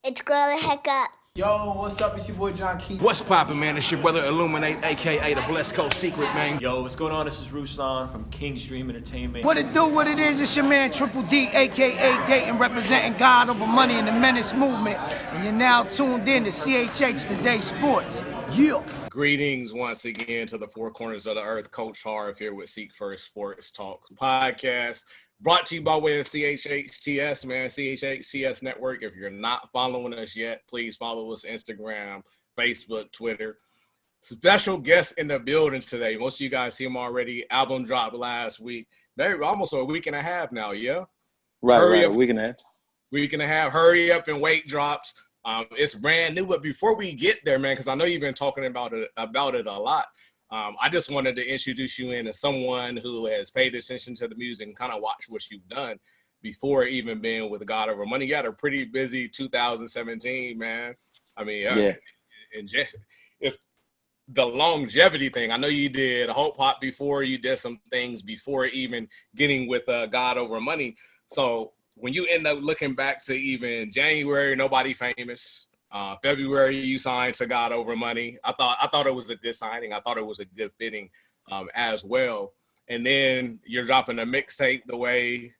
It's Grow the Heck Up. Yo, what's up? It's your boy John Keith. What's poppin', man? It's your brother Illuminate, aka the Blessed Coast Secret, man. Yo, what's going on? This is Ruslan from King's Dream Entertainment. What it do, what it is, it's your man Triple D, aka Dayton, representing God over money in the Menace movement. And you're now tuned in to CHH Today Sports. Yeah. Greetings once again to the four corners of the earth. Coach Harv here with Seek1st Sports Talk podcast. Brought to you by way of CHHTS, man, CHHTS Network. If you're not following us yet, please follow us Instagram, Facebook, Twitter. Special guest in the building today. Most of you guys see him already. Album dropped last week. Maybe almost a week and a half now, yeah? Right, a week and a half. Week and a half. Hurry Up and Wait drops. It's brand new, but before we get there, man, because I know you've been talking about it a lot. I just wanted to introduce you in as someone who has paid attention to the music and kind of watched what you've done before even being with God Over Money. You had a pretty busy 2017, man. I mean, yeah. And if the longevity thing, I know you did Hope Hop before, you did some things before even getting with God Over Money. So when you end up looking back to even January, Nobody Famous, February, you signed to God Over Money. I thought it was a good signing. I thought it was a good fitting as well. And then you're dropping a mixtape the way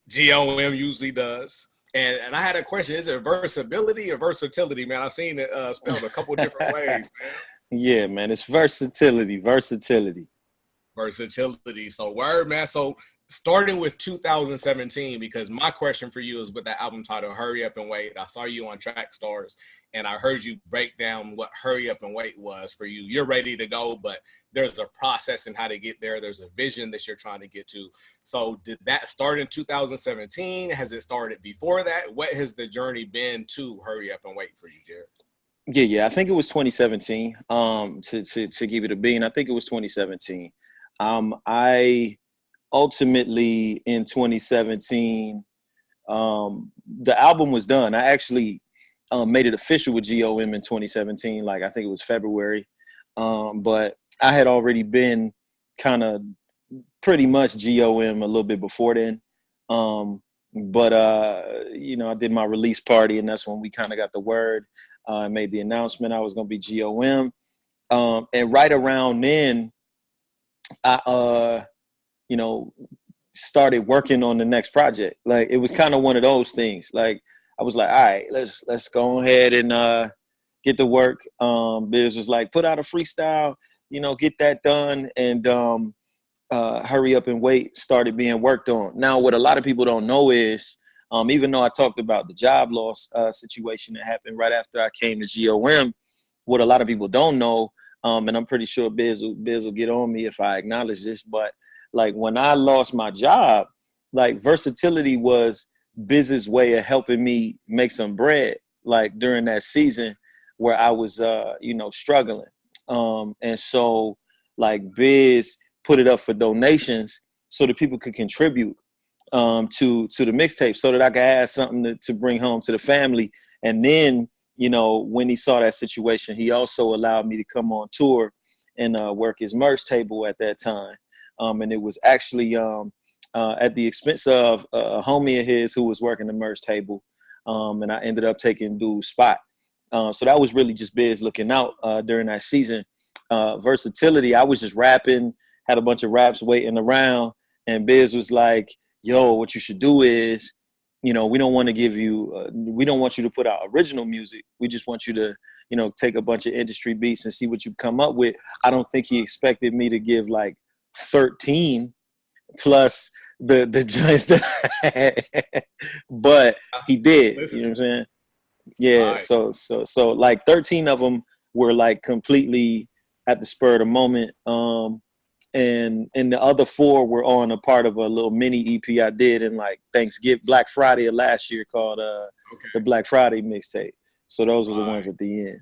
GOM usually does. And I had a question. Is it versatility or versatility, man? I've seen it spelled a couple different ways, man. Yeah, man. It's versatility. So word, man. So starting with 2017, because my question for you is with that album title, Hurry Up and Wait. I saw you on Track Stars, and I heard you break down what Hurry Up and Wait was for you. You're ready to go, but there's a process in how to get there. There's a vision that you're trying to get to. So did that start in 2017? Has it started before that? What has the journey been to Hurry Up and Wait for you, Jered? Yeah. I think it was 2017. To give it a bean, I think it was 2017. I ultimately in 2017, the album was done. I actually made it official with GOM in 2017. Like I think it was February. But I had already been kind of pretty much GOM a little bit before then. But I did my release party, and that's when we kind of got the word. I made the announcement I was going to be GOM. And right around then, I started working on the next project. Like it was kind of one of those things. Like I was like, all right, let's go ahead and get to work. Biz was like, put out a freestyle, get that done, and Hurry Up and Wait started being worked on. Now, what a lot of people don't know is, even though I talked about the job loss situation that happened right after I came to GOM, what a lot of people don't know, and I'm pretty sure Biz will get on me if I acknowledge this, but like when I lost my job, like versatility was Biz's way of helping me make some bread, like during that season where I was, struggling. And so like Biz put it up for donations so that people could contribute to the mixtape so that I could have something to bring home to the family. And then, when he saw that situation, he also allowed me to come on tour and work his merch table at that time. And it was actually at the expense of a homie of his who was working the merch table. And I ended up taking dude's spot. So that was really just Biz looking out during that season. Versatility, I was just rapping, had a bunch of raps waiting around. And Biz was like, yo, what you should do is, we don't want to give you, we don't want you to put out original music. We just want you to, take a bunch of industry beats and see what you come up with. I don't think he expected me to give like 13 plus the joints that I had, but he did. You know what I'm saying? Yeah. Right. So like 13 of them were like completely at the spur of the moment. And the other 4 were on a part of a little mini EP I did in like Black Friday of last year called the Black Friday mixtape. So those were the ones at the end.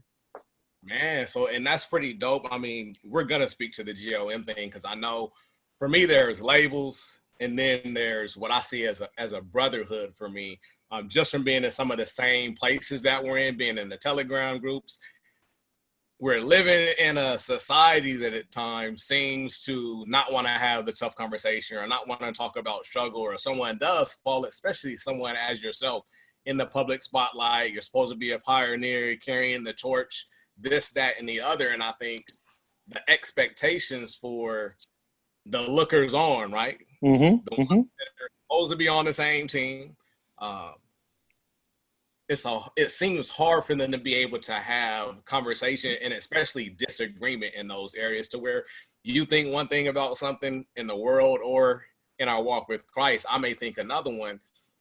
Man, and that's pretty dope. I mean, we're going to speak to the GOM thing because I know for me there's labels and then there's what I see as a brotherhood for me. Just from being in some of the same places that we're in, being in the Telegram groups. We're living in a society that at times seems to not want to have the tough conversation or not want to talk about struggle, or someone does fall, especially someone as yourself in the public spotlight. You're supposed to be a pioneer, carrying the torch, this, that, and the other. And I think the expectations for the lookers on, right? Mm-hmm. The ones that are supposed to be on the same team. It seems hard for them to be able to have conversation and especially disagreement in those areas, to where you think one thing about something in the world or in our walk with Christ, I may think another one.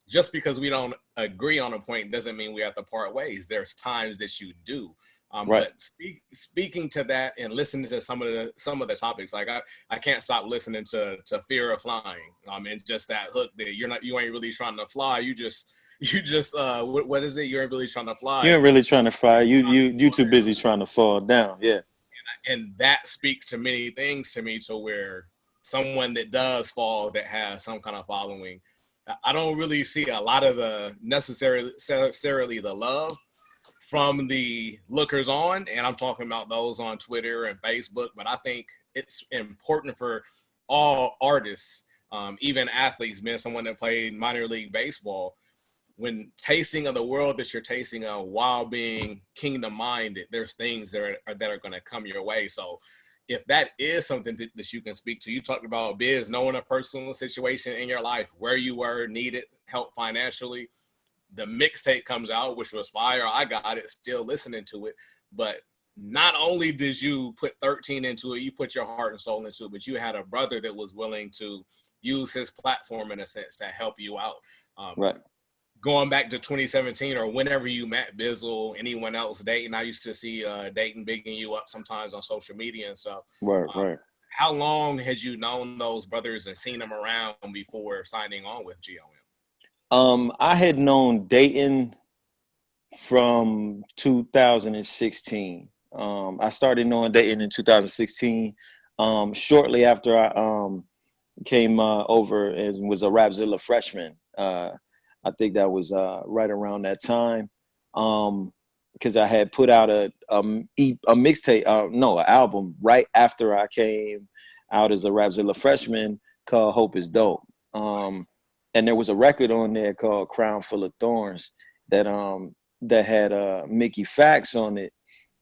Just because we don't agree on a point doesn't mean we have to part ways. There's times that you do. Right. But speaking to that and listening to some of the topics, like I can't stop listening to Fear of Flying. And just that hook that you ain't really trying to fly. You just what is it? You ain't really trying to fly. You ain't really trying to fly. You too busy trying to fall down. Yeah. And that speaks to many things to me, to where someone that does fall, that has some kind of following, I don't really see a lot of the necessarily the love from the lookers on. And I'm talking about those on Twitter and Facebook. But I think it's important for all artists, even athletes, being someone that played minor league baseball, when tasting of the world that you're tasting of while being kingdom minded, there's things that are going to come your way. So if that is something that you can speak to, you talked about Biz, knowing a personal situation in your life where you were, needed help financially. The mixtape comes out, which was fire. I got it, still listening to it. But not only did you put 13 into it, you put your heart and soul into it, but you had a brother that was willing to use his platform in a sense to help you out. Right. Going back to 2017 or whenever you met Bizzle, anyone else, Dayton, I used to see Dayton bigging you up sometimes on social media and stuff. Right. How long had you known those brothers and seen them around before signing on with GOM? I had known Dayton from 2016. I started knowing Dayton in 2016. Shortly after I came over and was a Rapzilla freshman. I think that was right around that time, because I had put out a mixtape, an album right after I came out as a Rapzilla freshman called Hope is Dope. And there was a record on there called Crown Full of Thorns that had Mickey Fax on it.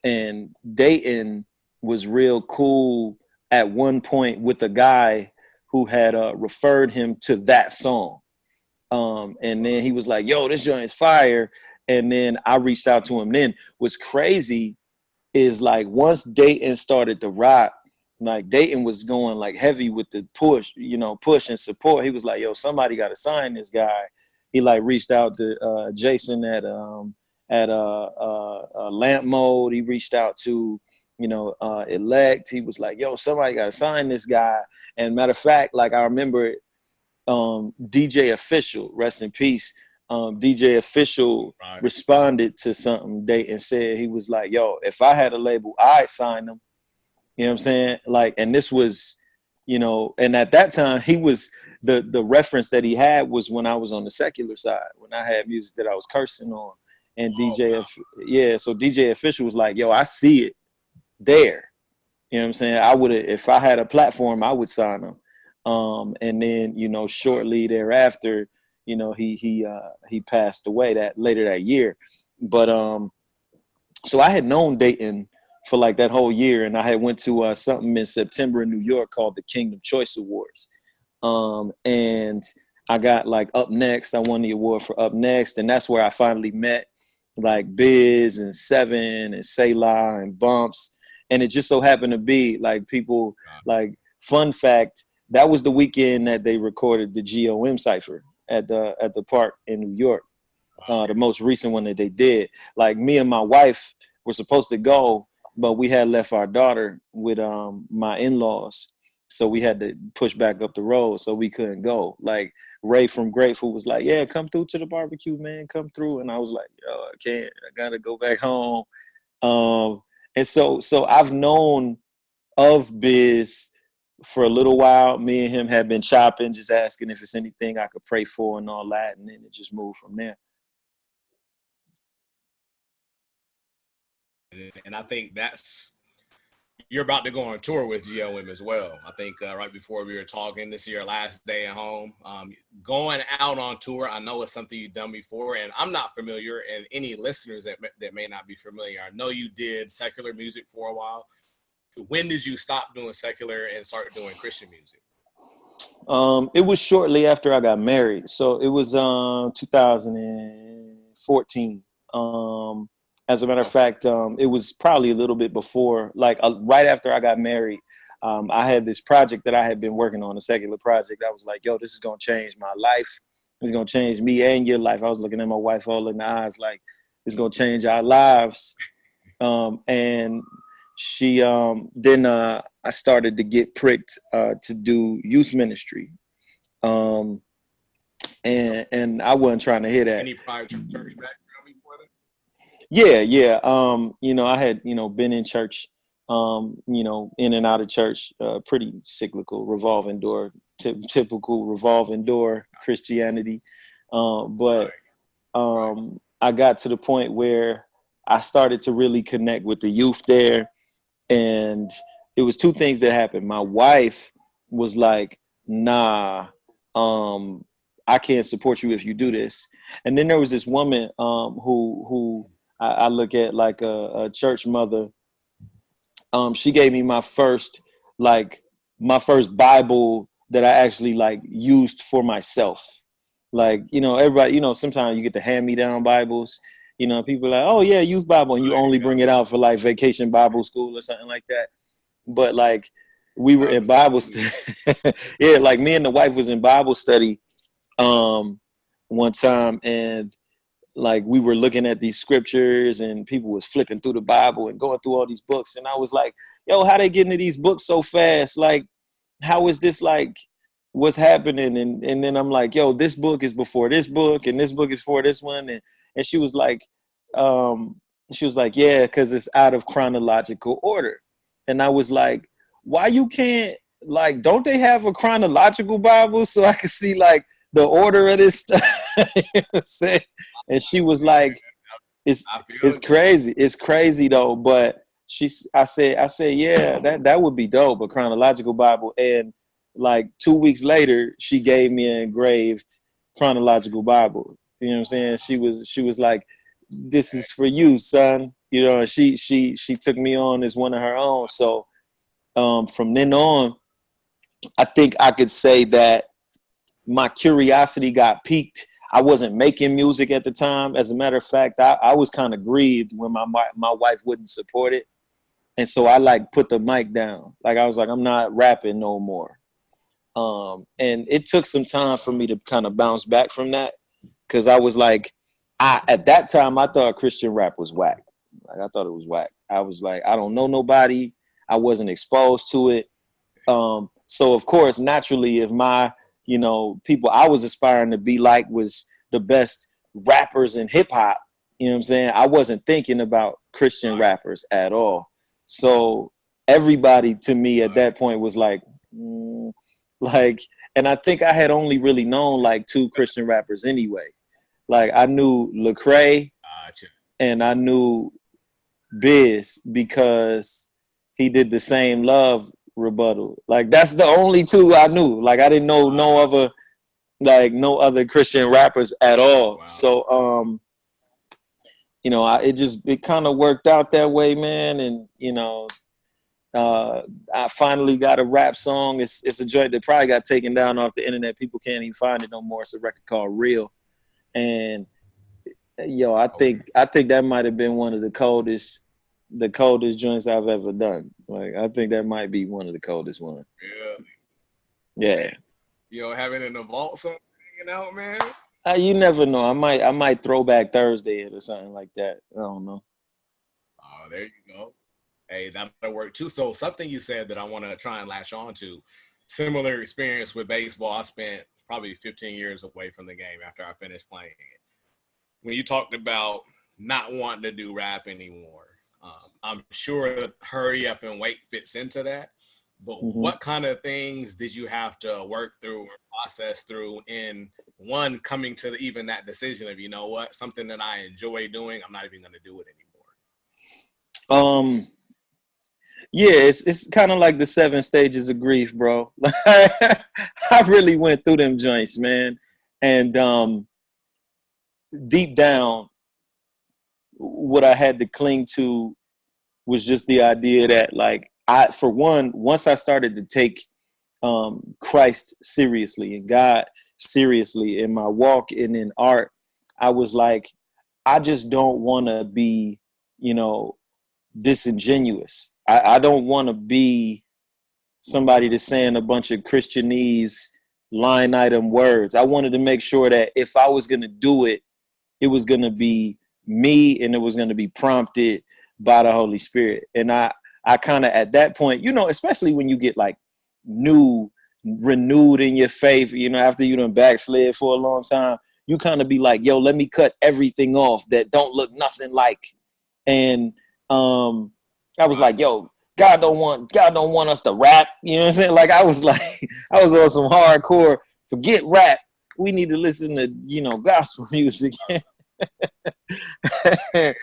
And Dayton was real cool at one point with a guy who had referred him to that song. And then he was like, yo, this joint is fire. And then I reached out to him. Then what's crazy is, like, once Dayton started to rock, like Dayton was going like heavy with the push and support. He was like, yo, somebody got to sign this guy. He like reached out to Jason at Lamp Mode. He reached out to, Elect. He was like, yo, somebody got to sign this guy. And matter of fact, like, I remember DJ Official, rest in peace. DJ Official responded to something Dayton said. He was like, yo, if I had a label, I'd sign them. You know what I'm saying? Like, and this was, and at that time, he was, the reference that he had was when I was on the secular side, when I had music that I was cursing on. And so DJ Official was like, yo, I see it there. You know what I'm saying? I would have, if I had a platform, I would sign him. And then, shortly thereafter, he passed away later that year. But so I had known Dayton for like that whole year, and I had went to something in September in New York called the Kingdom Choice Awards. And I got like Up Next. I won the award for Up Next, and that's where I finally met like Biz and Seven and Selah and Bumps. And it just so happened to be like people, like, fun fact, that was the weekend that they recorded the GOM cipher at the park in New York, the most recent one that they did. Like, me and my wife were supposed to go, but we had left our daughter with my in-laws, so we had to push back up the road, so we couldn't go. Like, Ray from Grateful was like, yeah, come through to the barbecue, man, come through. And I was like, yo, I can't, I gotta go back home. And so I've known of Biz for a little while. Me and him have been chopping, just asking if it's anything I could pray for and all that, and then it just moved from there. And I think that's, you're about to go on tour with GOM as well. I think right before we were talking, this is your last day at home. Going out on tour, I know it's something you've done before, and I'm not familiar, and any listeners that may not be familiar, I know you did secular music for a while. When did you stop doing secular and start doing Christian music? It was shortly after I got married. So it was 2014. As a matter of fact, it was probably a little bit before, like right after I got married. I had this project that I had been working on, a secular project. I was like, yo, this is going to change my life. It's going to change me and your life. I was looking at my wife all in the eyes like, it's going to change our lives. And she, then I started to get pricked to do youth ministry. And I wasn't trying to hear that. Any prior church background before that? Yeah. You know, I had, you know, been in church, you know, in and out of church, pretty cyclical, revolving door, typical revolving door Christianity. But I got to the point where I started to really connect with the youth there. And it was two things that happened. My wife was like, nah, I can't support you if you do this. And then there was this woman who I look at like a church mother. She gave me my first Bible that I actually like used for myself. Like, you know, everybody, you know, sometimes you get the hand-me-down Bibles. You know, people are like, oh yeah, youth Bible, and you only bring it out for like vacation Bible school or something like that. But like we were in Bible study. Yeah, like me and the wife was in Bible study one time, and like we were looking at these scriptures and people was flipping through the Bible and going through all these books. And I was like, yo, how they get into these books so fast? Like, how is this like what's happening? And then I'm like, yo, this book is before this book and this book is for this one. And she was like, yeah, because it's out of chronological order. And I was like, why you can't, like, don't they have a chronological Bible so I can see like the order of this stuff? You know what I'm saying? And she was like, it's crazy. It's crazy though. But I said, yeah, that would be dope, a chronological Bible. And like 2 weeks later, she gave me an engraved chronological Bible. You know what I'm saying? She was like, this is for you, son. You know, and she took me on as one of her own. So from then on, I think I could say that my curiosity got piqued. I wasn't making music at the time. As a matter of fact, I was kind of grieved when my wife wouldn't support it. And so I like put the mic down. Like I was like, I'm not rapping no more. And it took some time for me to kind of bounce back from that. Cause I was like, at that time, I thought Christian rap was whack. Like I thought it was whack. I was like, I don't know nobody. I wasn't exposed to it. So of course, naturally, if my, you know, people I was aspiring to be like was the best rappers in hip hop, you know what I'm saying? I wasn't thinking about Christian rappers at all. So everybody to me at that point was like, and I think I had only really known like 2 Christian rappers anyway. Like I knew Lecrae and I knew Biz because he did the Same Love rebuttal. Like that's the only 2 I knew. Like I didn't know no other Christian rappers at all. Wow. So you know, it kind of worked out that way, man. And you know, I finally got a rap song. It's a joint that probably got taken down off the internet. People can't even find it no more. It's a record called Real. And yo, I think that might have been one of the coldest joints I've ever done. Like I think that might be one of the coldest ones. Really? Yeah. You know, having it in the vault something hanging out, man. You never know. I might Throwback Thursday it or something like that. I don't know. Oh, there you go. Hey, that'll work too. So something you said that I want to try and latch on to, similar experience with baseball. I spent probably 15 years away from the game after I finished playing it. When you talked about not wanting to do rap anymore, I'm sure hurry up and wait fits into that. But what kind of things did you have to work through or process through in one coming to even that decision of, you know what, something that I enjoy doing, I'm not even going to do it anymore? Yeah, it's kind of like the 7 stages of grief, bro. I really went through them joints, man. And deep down, what I had to cling to was just the idea that, like, for one, once I started to take Christ seriously and God seriously in my walk and in art, I was like, I just don't want to be, disingenuous. I don't want to be somebody that's saying a bunch of Christianese line item words. I wanted to make sure that if I was going to do it, it was going to be me and it was going to be prompted by the Holy Spirit. And I kind of at that point, especially when you get like renewed in your faith, after you done backslid for a long time, you kind of be like, yo, let me cut everything off that don't look nothing like. And I was like, yo, God don't want us to rap. You know what I'm saying? Like I was on some hardcore, forget rap. We need to listen to, gospel music. It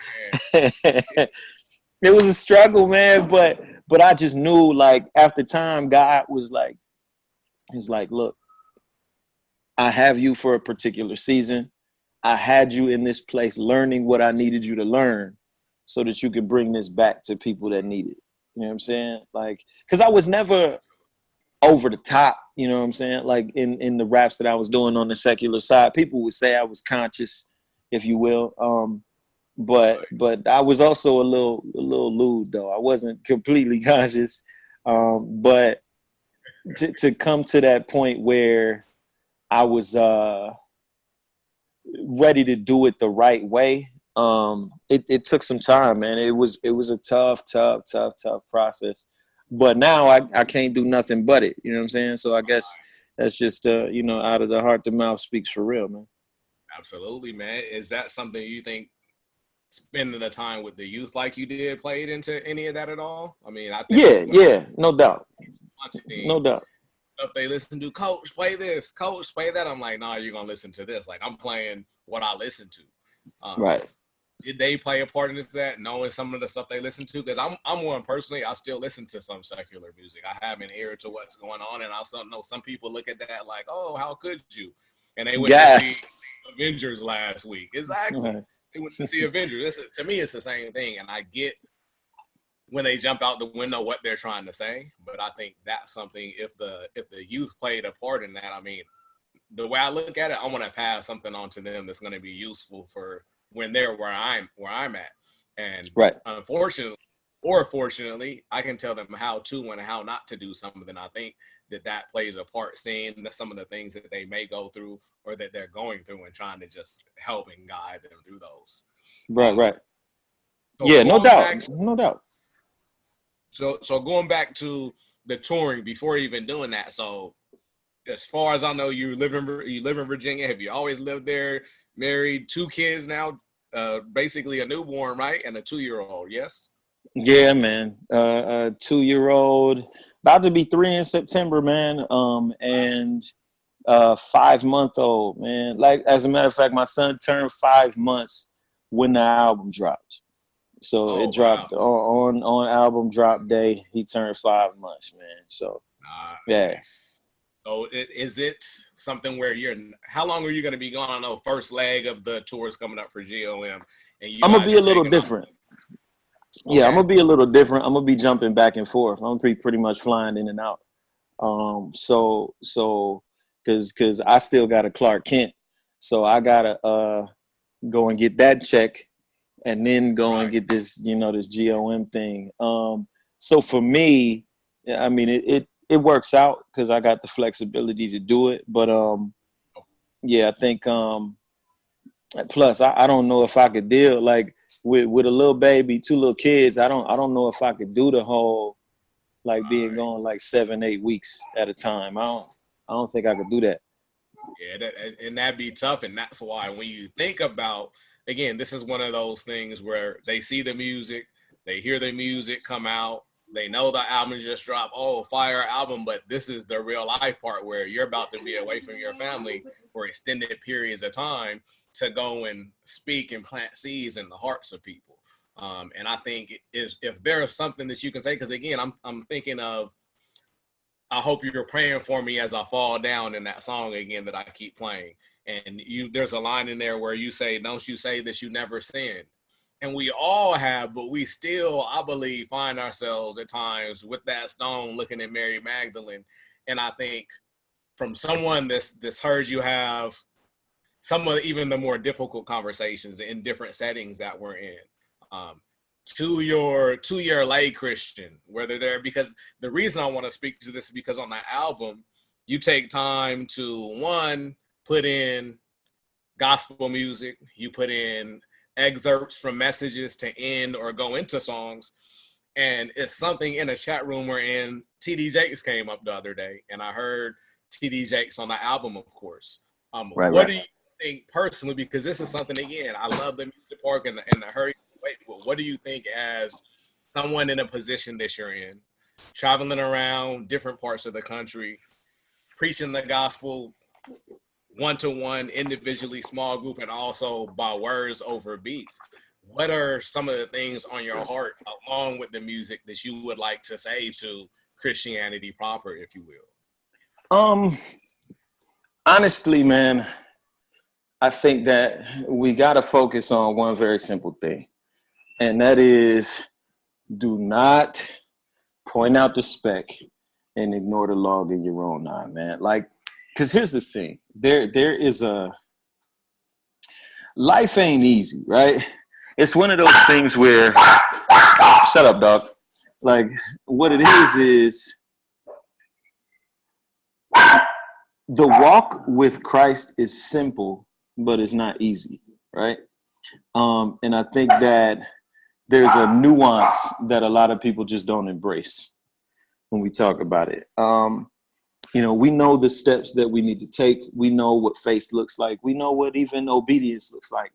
was a struggle, man, but I just knew, like, after time, God was like, look, I have you for a particular season. I had you in this place learning what I needed you to learn so that you could bring this back to people that need it. You know what I'm saying? Like, because I was never over the top, you know what I'm saying? Like in the raps that I was doing on the secular side, people would say I was conscious, if you will. But I was also a little lewd, though. I wasn't completely conscious. But to come to that point where I was ready to do it the right way, it took some time, man. It was a tough process. But now I can't do nothing but it. You know what I'm saying? So I guess that's just out of the heart, the mouth speaks for real, man. Absolutely, man. Is that something you think spending the time with the youth like you did played into any of that at all? I mean, I think yeah, no doubt. No doubt. If they listen to Coach, play this, Coach, play that, I'm like, nah, you're gonna listen to this. Like I'm playing what I listen to. Right. Did they play a part in that, knowing some of the stuff they listen to? Because I'm one personally, I still listen to some secular music. I have an ear to what's going on, and I also know some people look at that like, oh, how could you? And they went to see Avengers last week. Exactly. Right. They went to see Avengers. To me, it's the same thing, and I get when they jump out the window what they're trying to say, but I think that's something, if the youth played a part in that, I mean, the way I look at it, I want to pass something on to them that's going to be useful for when they're where I'm at. And right. Unfortunately, or fortunately, I can tell them how to and how not to do something. I think that plays a part, seeing some of the things that they may go through or that they're going through and trying to just help and guide them through those. Right. So yeah, no doubt. So going back to the touring before even doing that. So as far as I know, you live in Virginia. Have you always lived there? Married, 2 kids now, basically a newborn, right? And a 2-year-old, yes? Yeah, man. 2-year-old, about to be 3 in September, man. And 5-month-old, man. Like, as a matter of fact, my son turned 5 months when the album dropped. So it dropped on album drop day. He turned 5 months, man. So yeah. So is it something where how long are you going to be gone? I know first leg of the tour is coming up for GOM. And I'm going to be a little different. Okay. Yeah, I'm going to be a little different. I'm going to be jumping back and forth. I'm going to be pretty much flying in and out. So because I still got a Clark Kent. So I got to go and get that check and then go and get this, this GOM thing. So for me, I mean, it works out because I got the flexibility to do it. But yeah, I think plus I don't know if I could deal like with a little baby, 2 little kids. I don't know if I could do the whole like being gone like 7-8 weeks at a time. I don't think I could do that. Yeah, and that'd be tough, and that's why when you think about, again, this is one of those things where they see the music, they hear the music come out. They know the album just dropped. Oh, fire album. But this is the real life part where you're about to be away from your family for extended periods of time to go and speak and plant seeds in the hearts of people. And I think if there is something that you can say, because again, I'm thinking of, I hope you're praying for me as I fall down in that song again that I keep playing. And there's a line in there where you say, don't you say that you never sinned. And we all have, but we still, I believe, find ourselves at times with that stone looking at Mary Magdalene. And I think from someone that's heard you have some of even the more difficult conversations in different settings that we're in, to your lay Christian, whether they're, because the reason I want to speak to this is because on the album, you take time to, one, put in gospel music, you put in excerpts from messages to end or go into songs. And it's something in a chat room we're in. TD Jakes came up the other day, and I heard TD Jakes on the album, of course. What do you think personally? Because this is something, again, I love the music park and the hurry. But what do you think as someone in a position that you're in, traveling around different parts of the country, preaching the gospel one-to-one, individually, small group, and also by words over beats? What are some of the things on your heart along with the music that you would like to say to Christianity proper, if you will? Honestly, man, I think that we got to focus on one very simple thing, and that is, do not point out the speck and ignore the log in your own eye, man. Like, because here's the thing, there is life ain't easy, right? It's one of those things where, shut up, dog. Like, what it is the walk with Christ is simple, but it's not easy, right? And I think that there's a nuance that a lot of people just don't embrace when we talk about it. We know the steps that we need to take. We know what faith looks like. We know what even obedience looks like.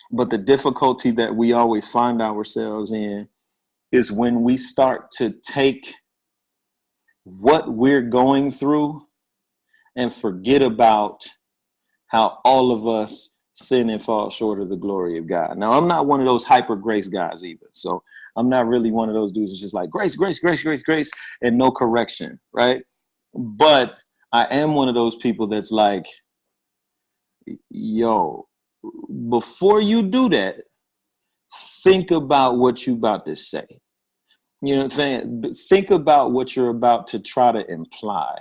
But the difficulty that we always find ourselves in is when we start to take what we're going through and forget about how all of us sin and fall short of the glory of God. Now, I'm not one of those hyper grace guys either. So I'm not really one of those dudes that's just like grace, grace, grace, grace, grace, and no correction, right? But I am one of those people that's like, yo, before you do that, think about what you're about to say. You know what I'm saying? Think about what you're about to try to imply.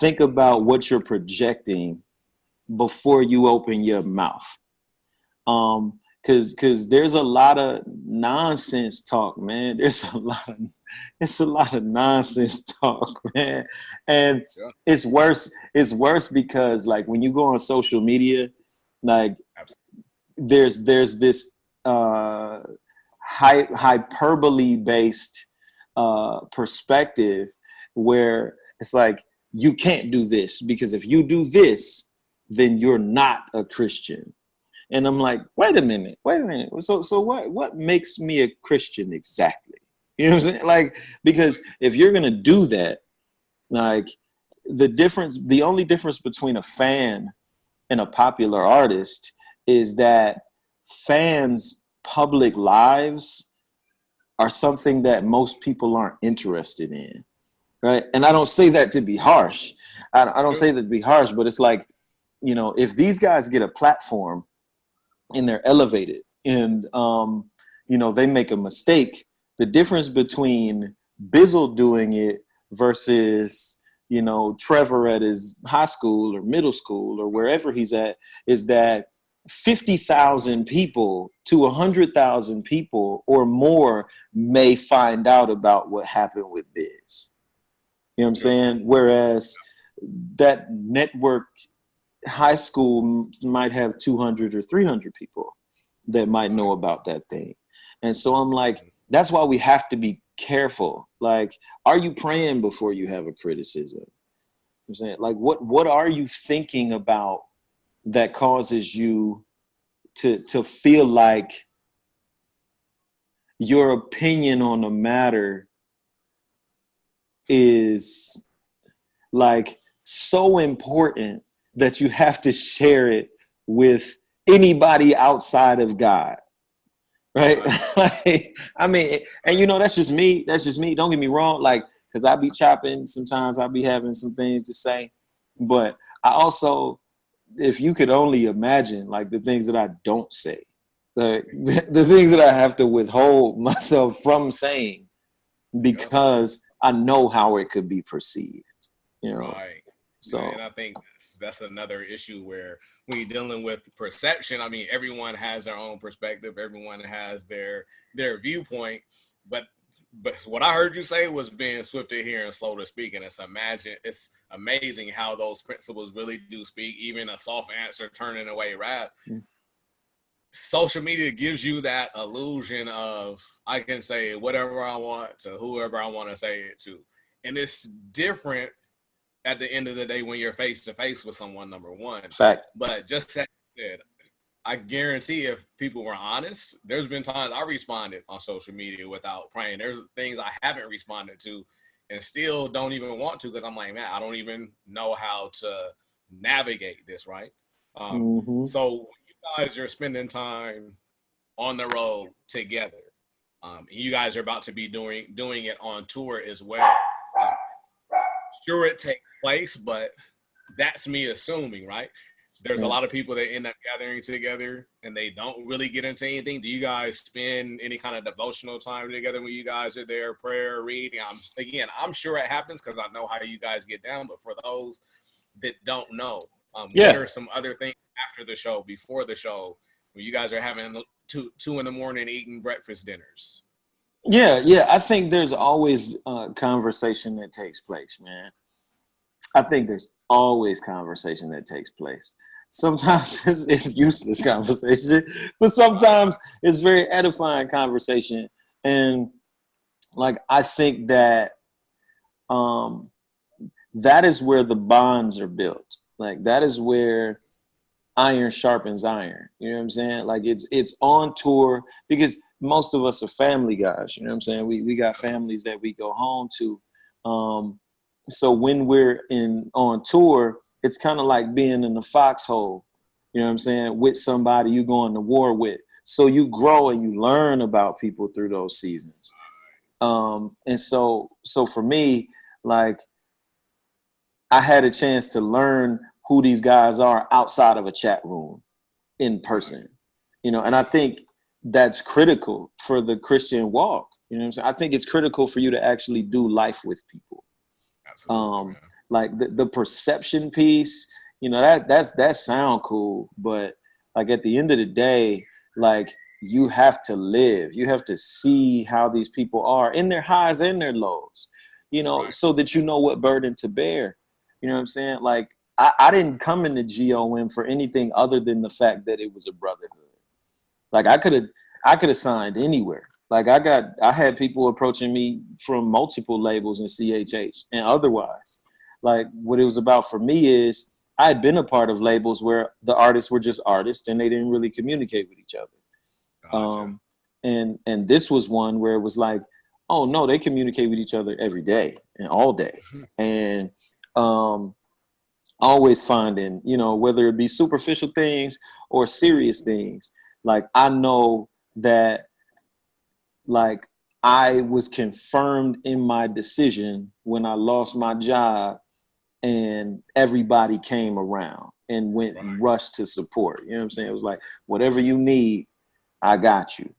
Think about what you're projecting before you open your mouth. Because there's a lot of nonsense talk, man. It's a lot of nonsense talk, man. And it's worse because, like, when you go on social media, like, there's this hyperbole based perspective where it's like, you can't do this because if you do this, then you're not a Christian. And I'm like, wait a minute. So what makes me a Christian exactly? You know what I'm saying? Like, because if you're going to do that, like, the only difference between a fan and a popular artist is that fans' public lives are something that most people aren't interested in, right? And I don't say that to be harsh. I don't say that to be harsh, but it's like, if these guys get a platform and they're elevated and, they make a mistake, the difference between Bizzle doing it versus, Trevor at his high school or middle school or wherever he's at is that 50,000 people to 100,000 people or more may find out about what happened with Biz. You know what I'm saying? Whereas that network high school might have 200 or 300 people that might know about that thing. And so I'm like, that's why we have to be careful. Like, are you praying before you have a criticism? I'm saying, like, what are you thinking about that causes you to feel like your opinion on the matter is like so important that you have to share it with anybody outside of God? right? Like, I mean, and you know, that's just me. That's just me. Don't get me wrong. Like, because I be chopping. Sometimes I be having some things to say, but I also, if you could only imagine, like the things that I don't say, the things that I have to withhold myself from saying because I know how it could be perceived. You know, Right. so And I think that's another issue where when you're dealing with perception, I mean, everyone has their own perspective, everyone has their viewpoint, but what I heard you say was being swift to hear and slow to speak, and it's amazing how those principles really do speak. Even a soft answer turning away wrath. Social media gives you that illusion of I can say whatever I want to whoever I want to say it to, and it's different at the end of the day when you're face to face with someone, number one. fact. But just as you said, I guarantee if people were honest, there's been times I responded on social media without praying. There's things I haven't responded to and still don't even want to because I'm like, man, I don't even know how to navigate this, right? So you guys are spending time on the road together. You guys are about to be doing it on tour as well. Sure, it takes place, but that's me assuming, right? There's a lot of people that end up gathering together and they don't really get into anything. Do you guys spend any kind of devotional time together when you guys are there, prayer, reading? I'm sure it happens because I know how you guys get down, but for those that don't know, what are some other things after the show, before the show, when you guys are having two in the morning eating breakfast dinners? Yeah. I think there's always a conversation that takes place, man. I think there's always conversation that takes place. Sometimes it's useless conversation, but sometimes it's very edifying conversation. And like, I think that that is where the bonds are built. Like, that is where iron sharpens iron. You know what I'm saying? Like, it's on tour because most of us are family guys. You know what I'm saying? We got families that we go home to. So when we're on tour, it's kind of like being in the foxhole, you know what I'm saying, with somebody you going to war with. So you grow and you learn about people through those seasons. And so for me, like, I had a chance to learn who these guys are outside of a chat room in person, you know, and I think that's critical for the Christian walk. You know what I'm saying? I think it's critical for you to actually do life with people. Like the perception piece, you know, that sound cool, but like at the end of the day, like, you have to live, you have to see how these people are in their highs and their lows, you know, so that you know what burden to bear. You know what I'm saying? Like, I didn't come into GOM for anything other than the fact that it was a brotherhood. Like, I could have signed anywhere. Like, I had people approaching me from multiple labels in CHH and otherwise. Like, what it was about for me is I had been a part of labels where the artists were just artists and they didn't really communicate with each other. Gotcha. And this was one where it was like, oh no, they communicate with each other every day and all day. And always finding, you know, whether it be superficial things or serious things. Like, I know that, like, I was confirmed in my decision when I lost my job and everybody came around and went and rushed to support. You know what I'm saying? It was like, whatever you need, I got you.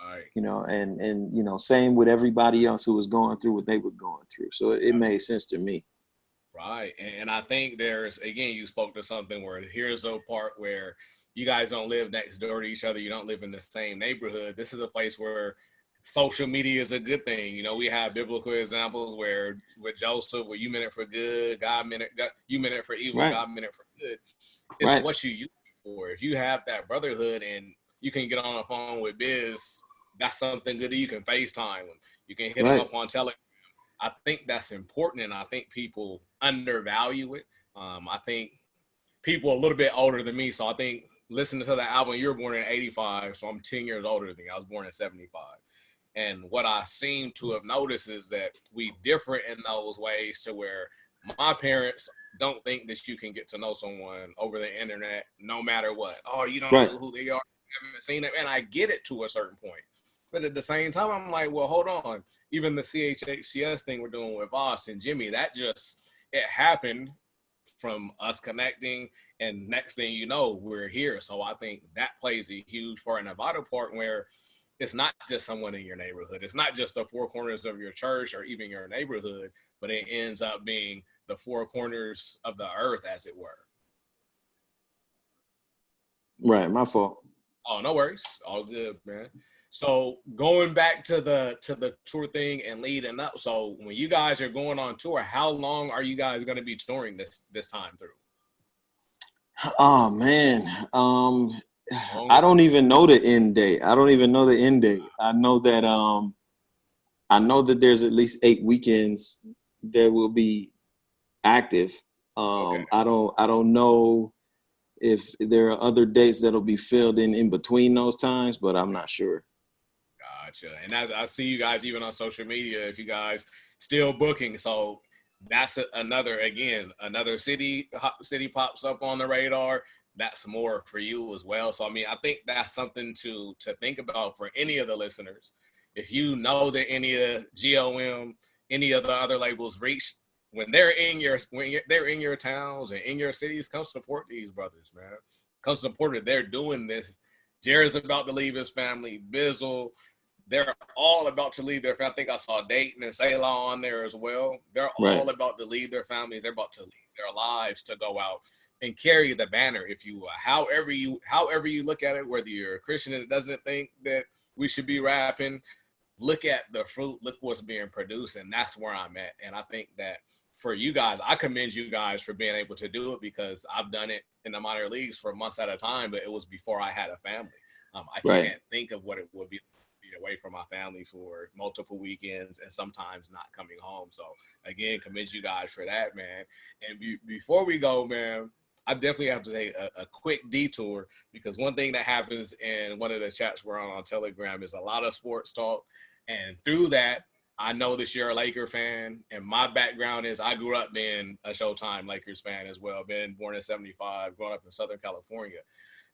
Right. You know, and you know, same with everybody else who was going through what they were going through. So it made sense to me. Right. And I think there's, again, you spoke to something where here's a part where you guys don't live next door to each other. You don't live in the same neighborhood. This is a place where social media is a good thing. You know, we have biblical examples where with Joseph, where you meant it for good, you meant it for evil, Right. God meant it for good. It's Right. what you use it for. If you have that brotherhood and you can get on the phone with Biz, that's something good that you can FaceTime them. You can hit them up on Telegram. I think that's important, and I think people undervalue it. I think people a little bit older than me, so I think listening to the album, you were born in 85, so I'm 10 years older than you. I was born in 75. And what I seem to have noticed is that we differ in those ways to where my parents don't think that you can get to know someone over the internet no matter what. Oh, you don't know who they are. You haven't seen them. And I get it to a certain point. But at the same time, I'm like, well, hold on. Even the CHHTS thing we're doing with Voss and Jimmy, that just, it happened from us connecting, and next thing you know, we're here. So I think that plays a huge part and a vital part where it's not just someone in your neighborhood. It's not just the four corners of your church or even your neighborhood, but it ends up being the four corners of the earth, as it were. Right, my fault. Oh, no worries. All good, man. So going back to the tour thing and leading up. So when you guys are going on tour, how long are you guys going to be touring this time through? Oh man, I don't even know the end date. I know that there's at least 8 weekends that will be active. Okay. I don't know if there are other dates that'll be filled in between those times, but I'm not sure. Gotcha. And as I see you guys even on social media, if you guys still booking, so that's another city pops up on the radar. That's more for you as well. So I mean, I think that's something to think about for any of the listeners. If you know that any of GOM, any of the other labels reach, when they're in your towns and in your cities, come support these brothers, man. Come support it. They're doing this. Jered's about to leave his family. Bizzle, they're all about to leave their family. I think I saw Dayton and Selah on there as well. They're all about to leave their families. They're about to leave their lives to go out and carry the banner, if you will. However you look at it, whether you're a Christian that doesn't think that we should be rapping, look at the fruit, look what's being produced, and that's where I'm at. And I think that for you guys, I commend you guys for being able to do it, because I've done it in the minor leagues for months at a time, but it was before I had a family. I can't think of what it would be away from my family for multiple weekends and sometimes not coming home. So again, commend you guys for that, man. And before we go, man, I definitely have to take a quick detour, because one thing that happens in one of the chats we're on Telegram is a lot of sports talk. And through that, I know that you're a Laker fan, and my background is I grew up being a Showtime Lakers fan as well. Been born in 75, growing up in Southern California.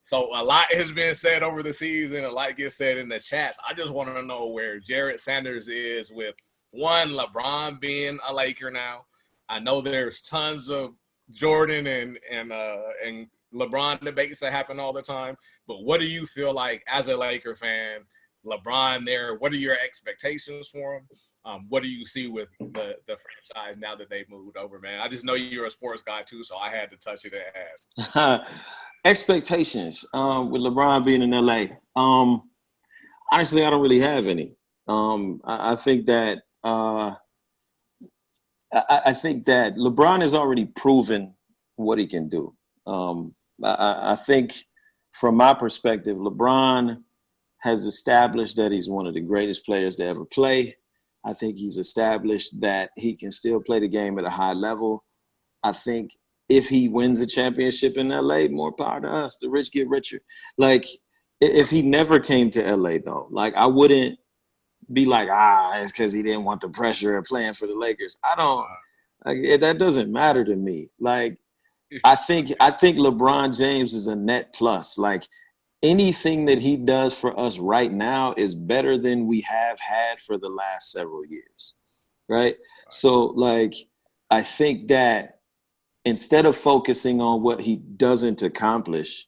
So a lot has been said over the season, a lot gets said in the chats. I just want to know where Jered Sanders is with, one, LeBron being a Laker now. I know there's tons of Jordan and LeBron debates that happen all the time, but what do you feel like as a Laker fan, LeBron there? What are your expectations for him? What do you see with the franchise now that they've moved over, man? I just know you're a sports guy too, so I had to touch it and ask. Expectations with LeBron being in LA. Honestly, I don't really have any. I think that LeBron has already proven what he can do. I think from my perspective, LeBron has established that he's one of the greatest players to ever play. I think he's established that he can still play the game at a high level. I think if he wins a championship in LA, more power to us. The rich get richer. Like, if he never came to LA, though, like, I wouldn't be like, it's because he didn't want the pressure of playing for the Lakers. That doesn't matter to me. Like, I think LeBron James is a net plus. Like, anything that he does for us right now is better than we have had for the last several years, right? So, like, I think that instead of focusing on what he doesn't accomplish,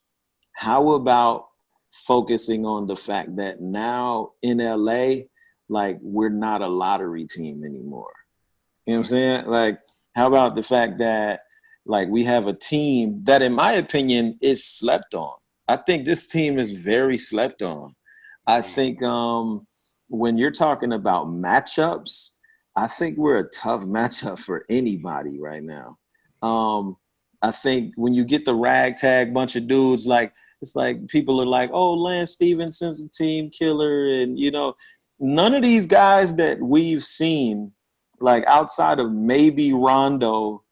how about focusing on the fact that now in LA, like, we're not a lottery team anymore? You know what I'm saying? Like, how about the fact that, like, we have a team that, in my opinion, is slept on. I think this team is very slept on. I think when you're talking about matchups, I think we're a tough matchup for anybody right now. I think when you get the ragtag bunch of dudes, like, it's like people are like, oh, Lance Stephenson's a team killer. And, you know, none of these guys that we've seen, like, outside of maybe Rondo,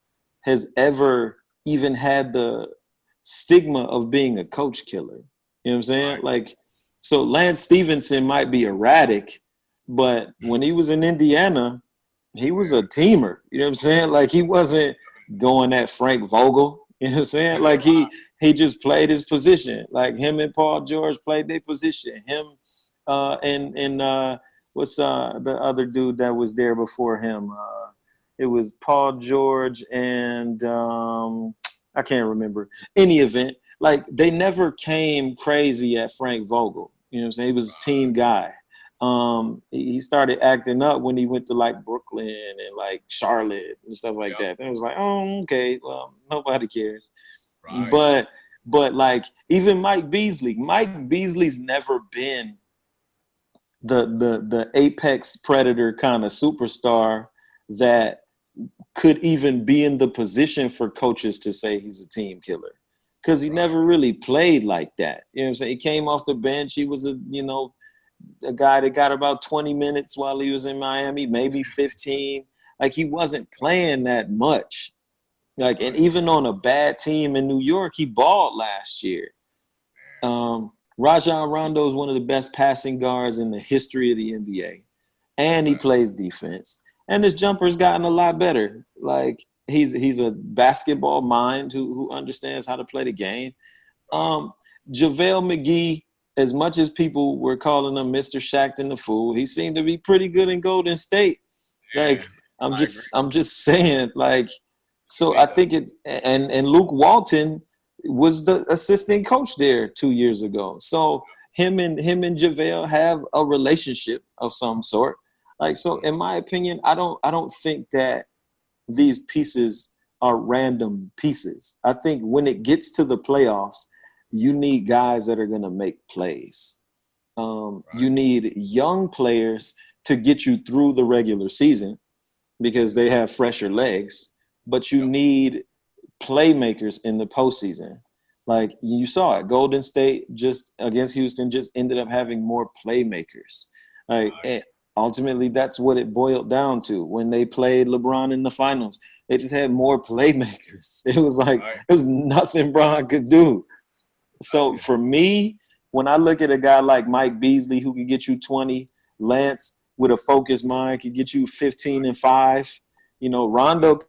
has ever even had the stigma of being a coach killer. You know what I'm saying? Right. Like, so Lance Stephenson might be erratic, but when he was in Indiana, he was a teamer. You know what I'm saying? Like, he wasn't going at Frank Vogel. You know what I'm saying? Like, he just played his position. Like, him and Paul George played their position. Him and what's the other dude that was there before him? It was Paul George and I can't remember. Any event, like they never came crazy at Frank Vogel. You know what I'm saying? He was a team guy. He started acting up when he went to like Brooklyn and like Charlotte and stuff like that. And it was like, oh, okay, well, nobody cares. Right. But like even Mike Beasley's never been the apex predator kind of superstar that could even be in the position for coaches to say he's a team killer. Because he never really played like that. You know what I'm saying? He came off the bench. He was a guy that got about 20 minutes while he was in Miami, maybe 15. Like he wasn't playing that much. Like, and even on a bad team in New York, he balled last year. Rajon Rondo is one of the best passing guards in the history of the NBA. And he plays defense. And his jumper's gotten a lot better. Like he's a basketball mind who understands how to play the game. JaVale McGee, as much as people were calling him Mr. Shaqtin' the Fool, he seemed to be pretty good in Golden State. Like I'm just saying, like, so I think it's and Luke Walton was the assistant coach there 2 years ago. So him and JaVale have a relationship of some sort. Like, so in my opinion, I don't think that these pieces are random pieces. I think when it gets to the playoffs, you need guys that are going to make plays. You need young players to get you through the regular season because they have fresher legs, but you need playmakers in the postseason. Like you saw it, Golden State just against Houston just ended up having more playmakers. Like, ultimately, that's what it boiled down to. When they played LeBron in the finals, they just had more playmakers. It was like it was nothing Bron could do. So for me, when I look at a guy like Mike Beasley who can get you 20, Lance with a focused mind could get you 15 and 5. You know, Rondo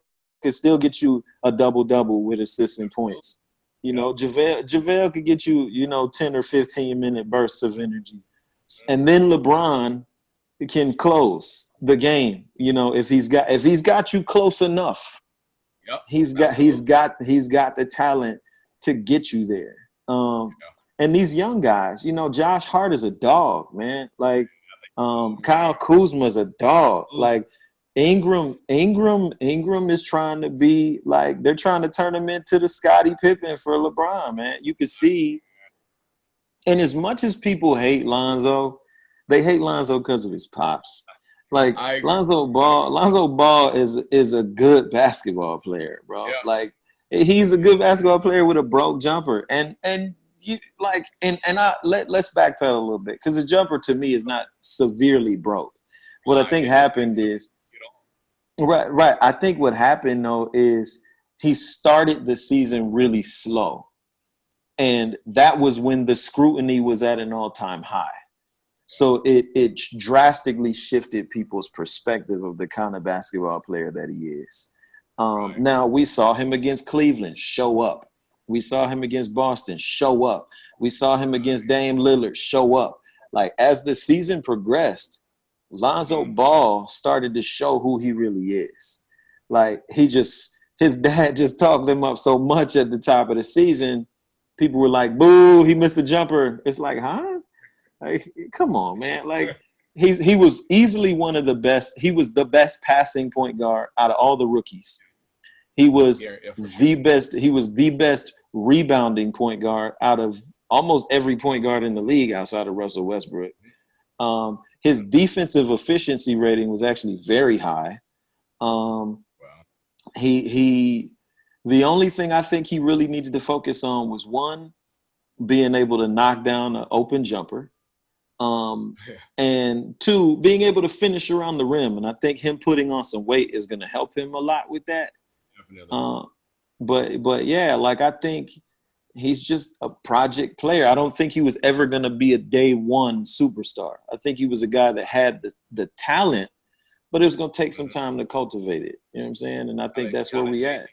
could still get you a double-double with assists and points. You know, JaVale could get you, 10 or 15-minute bursts of energy. And then LeBron can close the game, if he's got you close enough. He's got the talent to get you there. And these young guys, Josh Hart is a dog, man. Like Kyle Kuzma's a dog. Like Ingram is trying to be like, they're trying to turn him into the Scottie Pippen for LeBron, man. You can see. And as much as people hate Lonzo, they hate Lonzo because of his pops. Like Lonzo Ball is a good basketball player, bro. Yeah. Like he's a good basketball player with a broke jumper. And let's backpedal a little bit because the jumper to me is not severely broke. What I think happened is right. I think what happened though is he started the season really slow. And that was when the scrutiny was at an all-time high. So it drastically shifted people's perspective of the kind of basketball player that he is. Now, we saw him against Cleveland show up. We saw him against Boston show up. We saw him against Dame Lillard show up. Like, as the season progressed, Lonzo Ball started to show who he really is. Like, his dad just talked him up so much at the top of the season, people were like, boo, he missed the jumper. It's like, huh? Like, come on, man. Like he was easily one of the best. He was the best passing point guard out of all the rookies. He was the best. He was the best rebounding point guard out of almost every point guard in the league outside of Russell Westbrook. His defensive efficiency rating was actually very high. The only thing I think he really needed to focus on was, one, being able to knock down an open jumper. And two, being able to finish around the rim. And I think him putting on some weight is going to help him a lot with that. But yeah, like I think he's just a project player. I don't think he was ever going to be a day one superstar. I think he was a guy that had the talent, but it was going to take some time to cultivate it. You know what I'm saying? And I think that's where we at.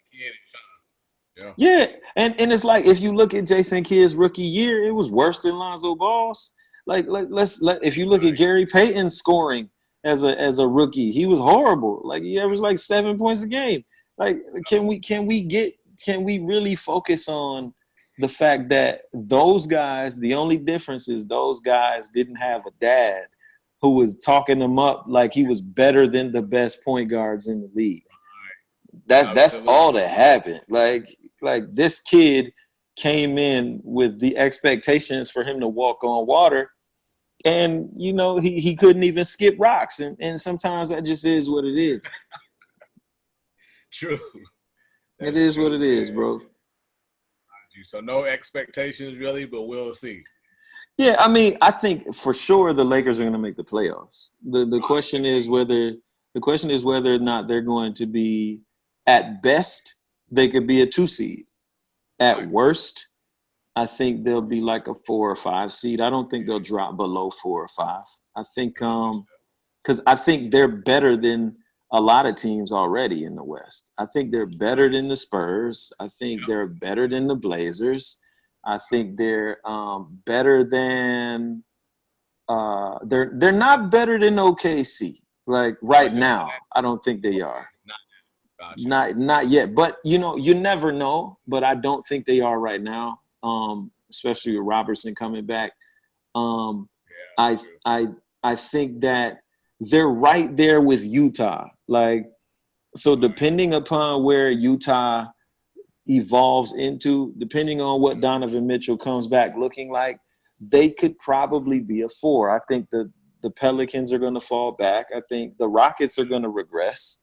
Yeah. And it's like, if you look at Jason Kidd's rookie year, it was worse than Lonzo Ball's. if you look at Gary Payton's scoring as a rookie, he was horrible. Like he averaged like 7 points a game. Like can we really focus on the fact that those guys, the only difference is those guys didn't have a dad who was talking them up like he was better than the best point guards in the league. That's all that happened. Like this kid came in with the expectations for him to walk on water, and you know he couldn't even skip rocks, and sometimes that just is what it is. True. It is what it is, bro. So no expectations really, but we'll see. Yeah, I mean, I think for sure the Lakers are going to make the playoffs. The question is whether or not they're going to be, at best, they could be a 2 seed. At worst, I think they'll be like a 4 or 5 seed. I don't think they'll drop below 4 or 5. I think because I think they're better than a lot of teams already in the West. I think they're better than the Spurs. I think they're better than the Blazers. I think they're better than they're not better than OKC. Like right now, I don't think they are. Not yet. But you know, you never know. But I don't think they are right now. Especially with Robertson coming back. I think that they're right there with Utah. Like, so depending upon where Utah evolves into, depending on what Donovan Mitchell comes back looking like, they could probably be a 4. I think the Pelicans are going to fall back. I think the Rockets are going to regress,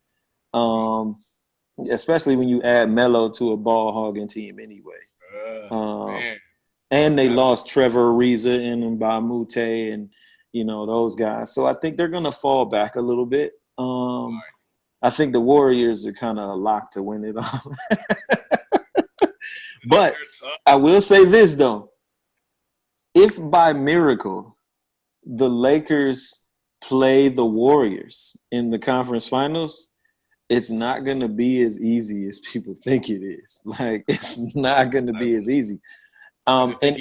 especially when you add Melo to a ball hogging team anyway. And they lost Trevor Ariza and Mbah Moute and, you know, those guys. So I think they're going to fall back a little bit. I think the Warriors are kind of locked to win it all. But I will say this, though. If by miracle the Lakers play the Warriors in the conference finals, it's not going to be as easy as people think it is. Like, it's not going to be as easy. I think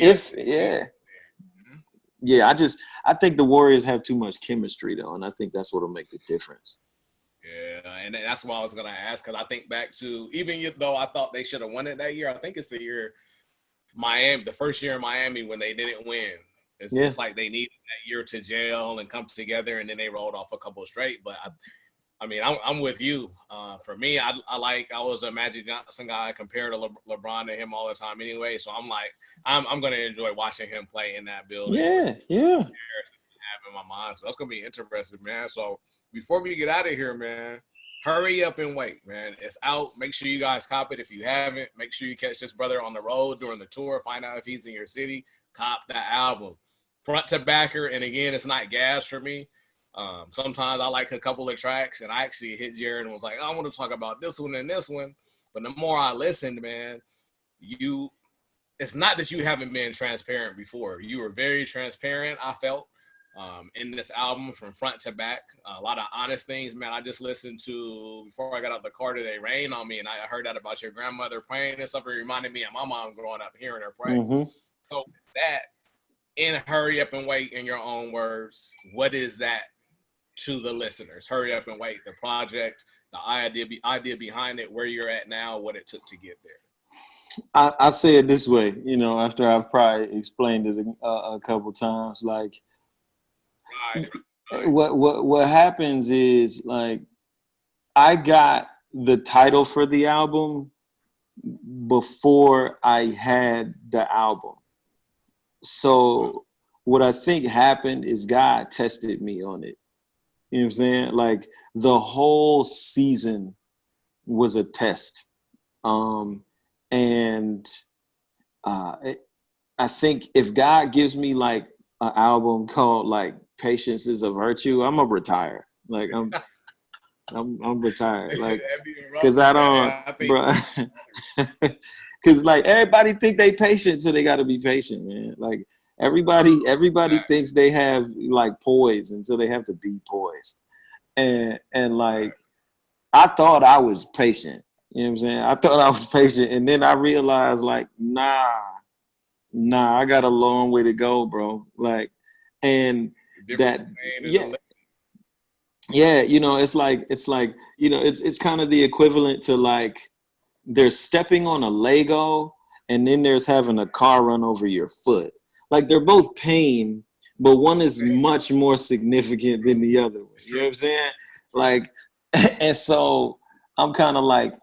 the Warriors have too much chemistry, though, and I think that's what will make the difference. Yeah, and that's what I was going to ask, because I think back to, even though I thought they should have won it that year, I think it's the year Miami, the first year in Miami when they didn't win. It's like they needed that year to gel and come together, and then they rolled off a couple straight. But, I'm with you. For me, I was a Magic Johnson guy. I compare to LeBron to him all the time anyway. So I'm like, I'm going to enjoy watching him play in that building. Yeah. Have in my mind. So that's going to be interesting, man. So before we get out of here, man, hurry up and wait, man. It's out. Make sure you guys cop it if you haven't. Make sure you catch this brother on the road during the tour. Find out if he's in your city. Cop that album. Front to backer. And again, it's not gas for me. Sometimes I like a couple of tracks, and I actually hit Jered and was like, I want to talk about this one and this one. But the more I listened, man, it's not that you haven't been transparent before. You were very transparent, I felt, in this album from front to back. A lot of honest things, man. I just listened to, before I got out the car today, Rain on Me, and I heard that about your grandmother praying and stuff. It reminded me of my mom growing up hearing her pray. Mm-hmm. So that, in Hurry Up and Wait, in your own words, what is that to the listeners? Hurry Up and Wait, the project, the idea behind it, where you're at now, what it took to get there. I say it this way, you know, after I've probably explained it a couple times, like, right. What happens is, like, I got the title for the album before I had the album. So what I think happened is God tested me on it. You know what I'm saying? Like, the whole season was a test. I think if God gives me, like, an album called, like, Patience is a Virtue, I'm gonna retire. Like, I'm retired. Like, because I don't, bro. Because, like, everybody think they patient, so they got to be patient, man. Like, everybody thinks they have, like, poise until they have to be poised. And like, I thought I was patient. You know what I'm saying? I thought I was patient, and then I realized, like, nah, I got a long way to go, bro. Like, And Different that, pain in yeah. the Yeah, you know, it's like, you know, it's kind of the equivalent to like there's stepping on a Lego and then there's having a car run over your foot. Like they're both pain, but one is much more significant than the other one. You know what I'm saying? Like, and so I'm kind of like,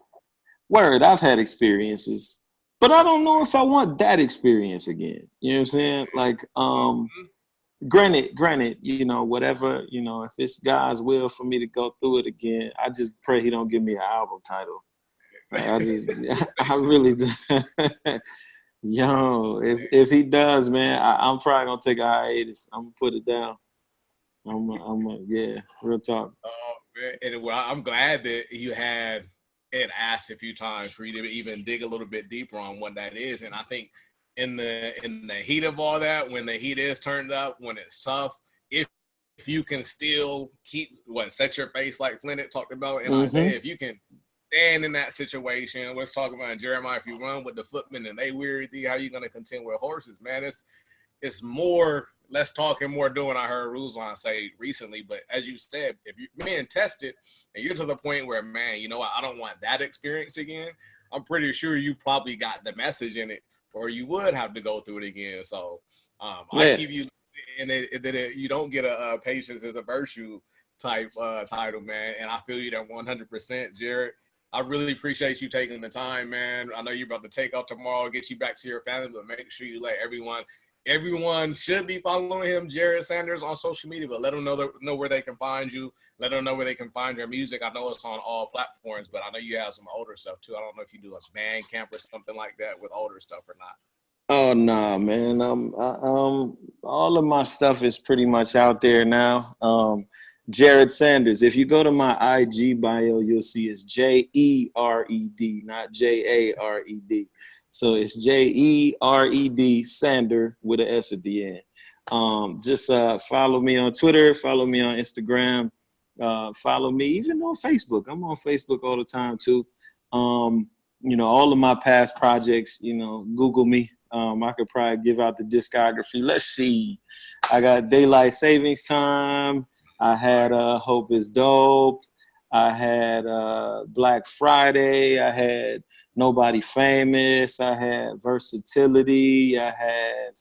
word, I've had experiences, but I don't know if I want that experience again. You know what I'm saying? Like, granted, you know, whatever, you know, if it's God's will for me to go through it again, I just pray he don't give me an album title. I really do. Yo, if he does, man, I'm probably gonna take a hiatus. I'm gonna put it down. Yeah, real talk. Oh man, and well, I'm glad that you had it asked a few times for you to even dig a little bit deeper on what that is. And I think in the heat of all that, when the heat is turned up, when it's tough, if you can still set your face like Flint had talked about, and Isaiah, if you can stand in that situation, let's talk about Jeremiah. If you run with the footmen and they weary thee, how you gonna contend with horses, man? It's more less talking, more doing. I heard Ruslan say recently, but as you said, if you're being tested and you're to the point where, man, you know what, I don't want that experience again, I'm pretty sure you probably got the message in it, or you would have to go through it again. So I keep you, and you don't get a patience is a virtue type title, man. And I feel you there 100%, Jered. I really appreciate you taking the time, man. I know you're about to take off tomorrow, get you back to your family, but make sure you let everyone should be following him, Jered Sanders, on social media, but let them know where they can find you. Let them know where they can find your music. I know it's on all platforms, but I know you have some older stuff too. I don't know if you do a band camp or something like that with older stuff or not. Oh nah, man. All of my stuff is pretty much out there now. Jered Sanders. If you go to my IG bio, you'll see it's Jered, not Jared. So it's Jered Sander with an S at the end. Just follow me on Twitter, follow me on Instagram, follow me even on Facebook. I'm on Facebook all the time too. You know, all of my past projects, you know, Google me. I could probably give out the discography. Let's see. I got Daylight Savings Time. I had Hope is Dope. I had Black Friday. I had Nobody Famous. I had Versatility. I have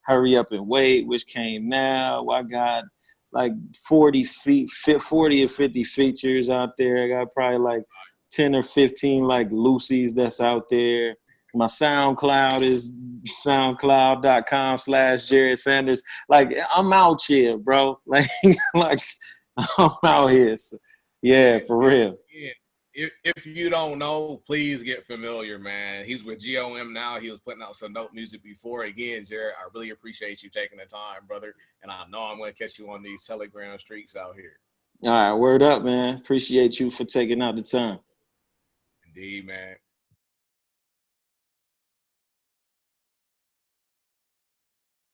Hurry Up and Wait, which came now. I got like 40 or 50 features out there. I got probably like 10 or 15 like Lucy's that's out there. My SoundCloud is soundcloud.com/Jered Sanders. Like I'm out here, bro. Like I'm out here. So, yeah, for real. If you don't know, please get familiar, man. He's with GOM now. He was putting out some dope music before. Again, Jered, I really appreciate you taking the time, brother. And I know I'm going to catch you on these Telegram streets out here. All right, word up, man. Appreciate you for taking out the time. Indeed, man.